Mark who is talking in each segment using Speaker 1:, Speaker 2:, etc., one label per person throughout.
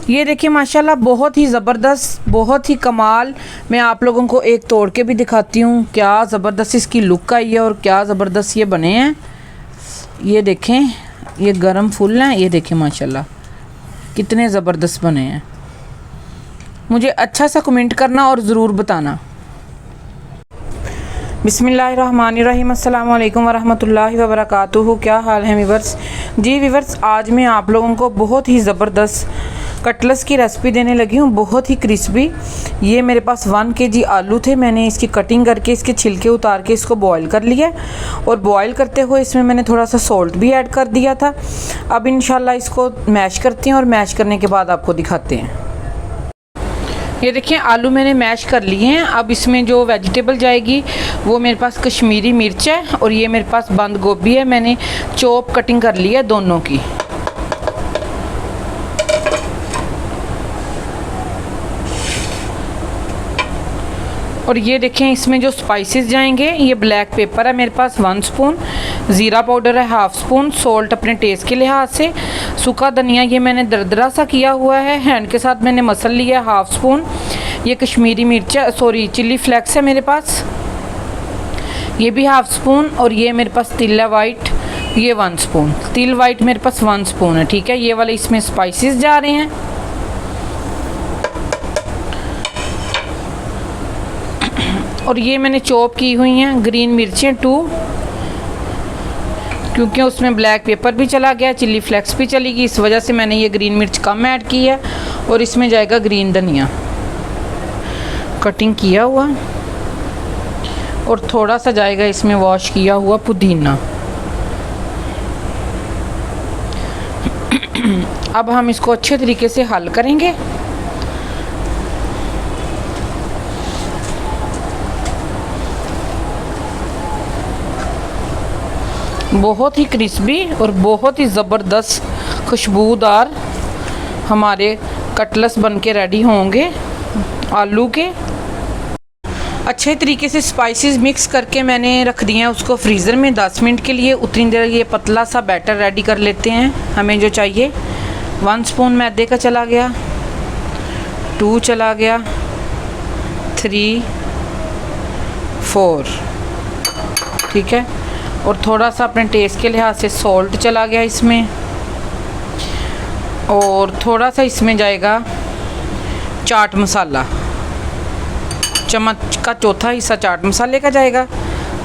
Speaker 1: ये देखिए माशाल्लाह बहुत ही ज़बरदस्त, बहुत ही कमाल। मैं आप लोगों को एक तोड़ के भी दिखाती हूँ, क्या ज़बरदस्त इसकी लुक आई है और क्या ज़बरदस्त ये बने हैं। ये देखें, ये गरम फूल हैं, ये देखें माशाल्लाह कितने ज़बरदस्त बने हैं। मुझे अच्छा सा कमेंट करना और ज़रूर बताना। बिस्मिल्लाहिर्रहमानिर्रहीम, अस्सलाम वालेकुम वरहमतुल्लाहि वबरकातुहू। क्या हाल है वीवर्स? जी वीवर्स, आज मैं आप लोगों को बहुत ही ज़बरदस्त कटलेट्स की रेसिपी देने लगी हूँ, बहुत ही क्रिस्पी। ये मेरे पास 1 kg आलू थे, मैंने इसकी कटिंग करके इसके छिलके उतार के इसको बॉईल कर लिया और बॉईल करते हुए इसमें मैंने थोड़ा सा सॉल्ट भी ऐड कर दिया था। अब इंशाल्लाह इसको मैश करते हैं और मैश करने के बाद आपको दिखाते हैं। ये देखिए आलू मैंने मैश कर लिए हैं। अब इसमें जो वेजिटेबल जाएगी वो मेरे पास कश्मीरी मिर्च है और ये मेरे पास बंद गोभी है, मैंने चॉप कटिंग कर ली है दोनों की। और ये देखें इसमें जो स्पाइसेस जाएंगे, ये ब्लैक पेपर है मेरे पास 1 स्पून, ज़ीरा पाउडर है 1/2 स्पून, सॉल्ट अपने टेस्ट के लिहाज से, सूखा धनिया ये मैंने दरदरा सा किया हुआ है, हैंड के साथ मैंने मसल लिया 1/2 स्पून। ये कश्मीरी मिर्च सॉरी चिल्ली फ्लेक्स है मेरे पास, ये भी 1/2 स्पून। और ये मेरे पास तिल है वाइट, ये 1 स्पून। तिल वाइट मेरे पास 1 स्पून है, ठीक है। ये वाले इसमें स्पाइसेस जा रहे हैं। और ये मैंने चॉप की हुई हैं ग्रीन मिर्चें 2, क्योंकि उसमें ब्लैक पेपर भी चला गया, चिल्ली फ्लेक्स भी चली गई, इस वजह से मैंने ये ग्रीन मिर्च कम ऐड की है। और इसमें जाएगा ग्रीन धनिया कटिंग किया हुआ, और थोड़ा सा जाएगा इसमें वॉश किया हुआ पुदीना। अब हम इसको अच्छे तरीके से हल करेंगे। बहुत ही क्रिस्पी और बहुत ही ज़बरदस्त खुशबूदार हमारे कटलेट्स बन के रेडी होंगे आलू के। अच्छे तरीके से स्पाइसेस मिक्स करके मैंने रख दिए हैं उसको फ्रीज़र में 10 मिनट के लिए। उतनी देर ये पतला सा बैटर रेडी कर लेते हैं हमें जो चाहिए। 1 स्पून मैदे का चला गया, 2 चला गया, 3, 4, ठीक है। और थोड़ा सा अपने टेस्ट के लिहाज से सॉल्ट चला गया इसमें, और थोड़ा सा इसमें जाएगा चाट मसाला, चम्मच का चौथा हिस्सा चाट मसाले का जाएगा।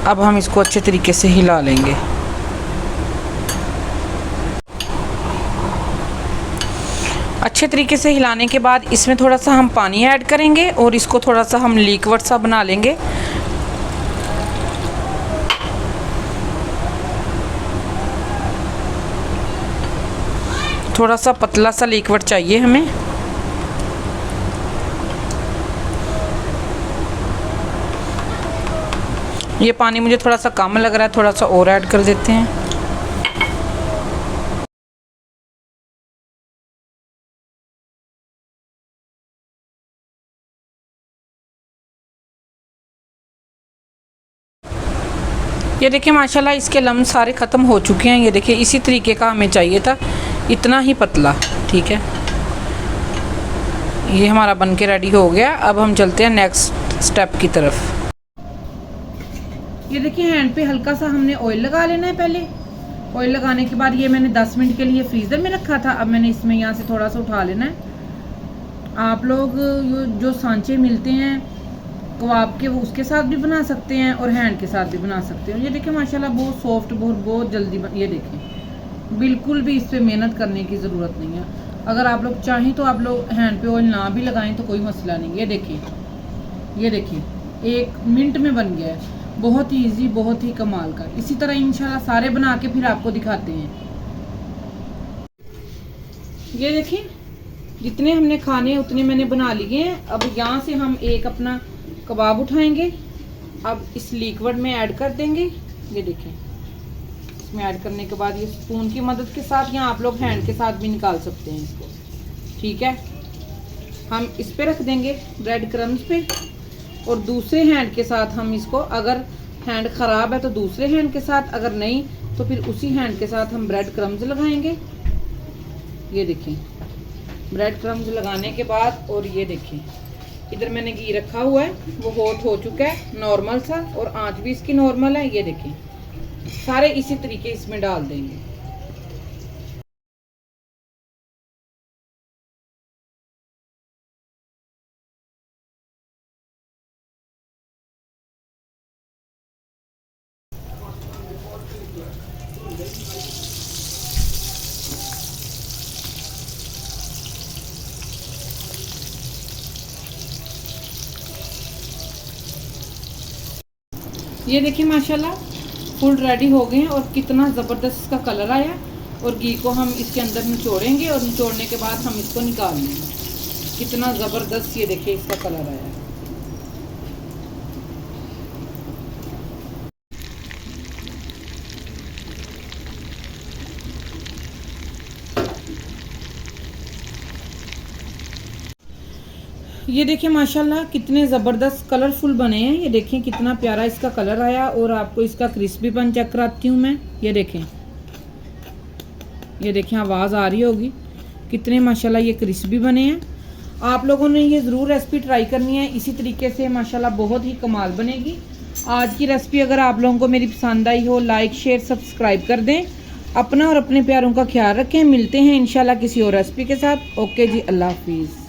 Speaker 1: अब हम इसको अच्छे तरीके से हिला लेंगे। अच्छे तरीके से हिलाने के बाद इसमें थोड़ा सा हम पानी ऐड करेंगे और इसको थोड़ा सा हम लिक्विड सा बना लेंगे। थोड़ा सा पतला सा लिक्विड चाहिए हमें। ये पानी मुझे थोड़ा सा कम लग रहा है, थोड़ा सा और ऐड कर देते हैं। ये देखिए माशाल्लाह इसके लम्ब सारे ख़त्म हो चुके हैं। ये देखिए इसी तरीके का हमें चाहिए था, इतना ही पतला, ठीक है। ये हमारा बन के रेडी हो गया। अब हम चलते हैं नेक्स्ट स्टेप की तरफ। ये देखिए हैंड पे हल्का सा हमने ऑयल लगा लेना है पहले। ऑयल लगाने के बाद ये मैंने 10 मिनट के लिए फ्रीज़र में रखा था। अब मैंने इसमें यहाँ से थोड़ा सा उठा लेना है। आप लोग जो सांचे मिलते हैं कबाब के, वो उसके साथ भी बना सकते हैं और हैंड के साथ भी बना सकते हैं। ये देखिए माशाल्लाह बहुत सॉफ्ट, बहुत जल्दी ये देखें, बिल्कुल भी इस पर मेहनत करने की ज़रूरत नहीं है। अगर आप लोग चाहें तो आप लोग हैंड पे ऑयल ना भी लगाएं तो कोई मसला नहीं। ये देखिए 1 मिनट में बन गया है। बहुत ही ईजी, बहुत ही कमाल का। इसी तरह इंशाल्लाह सारे बना के फिर आपको दिखाते हैं। ये देखिए जितने हमने खाने उतने मैंने बना लिए हैं। अब यहाँ से हम एक अपना कबाब उठाएंगे, अब इस लिक्विड में ऐड कर देंगे। ये देखें इसमें ऐड करने के बाद ये स्पून की मदद के साथ, या आप लोग हैंड के साथ भी निकाल सकते हैं इसको, ठीक है। हम इस पे रख देंगे ब्रेड क्रम्स पे, और दूसरे हैंड के साथ हम इसको, अगर हैंड ख़राब है तो दूसरे हैंड के साथ, अगर नहीं तो फिर उसी हैंड के साथ हम ब्रेड क्रम्स लगाएंगे। ये देखिए ब्रेड क्रम्स लगाने के बाद, और ये देखिए इधर मैंने घी रखा हुआ है, वो हॉट हो चुका है नॉर्मल सा, और आंच भी इसकी नॉर्मल है। ये देखिए सारे इसी तरीके इसमें डाल देंगे। ये देखिए माशाल्लाह फुल रेडी हो गए हैं, और कितना ज़बरदस्त इसका कलर आया। और घी को हम इसके अंदर निचोड़ेंगे, और निचोड़ने के बाद हम इसको निकाल लेंगे। कितना ज़बरदस्त ये देखिए इसका कलर आया है। ये देखिए माशाल्लाह कितने ज़बरदस्त कलरफुल बने हैं। ये देखें कितना प्यारा इसका कलर आया, और आपको इसका क्रिस्पीपन चेक कराती हूँ मैं। ये देखें आवाज़ आ रही होगी, कितने माशाल्लाह ये क्रिस्पी बने हैं। आप लोगों ने ये ज़रूर रेसिपी ट्राई करनी है, इसी तरीके से माशाल्लाह बहुत ही कमाल बनेगी। आज की रेसिपी अगर आप लोगों को मेरी पसंद आई हो, लाइक शेयर सब्सक्राइब कर दें। अपना और अपने प्यारों का ख्याल रखें। मिलते हैं इंशाल्लाह किसी और रेसिपी के साथ। ओके जी, अल्लाह हाफिज़।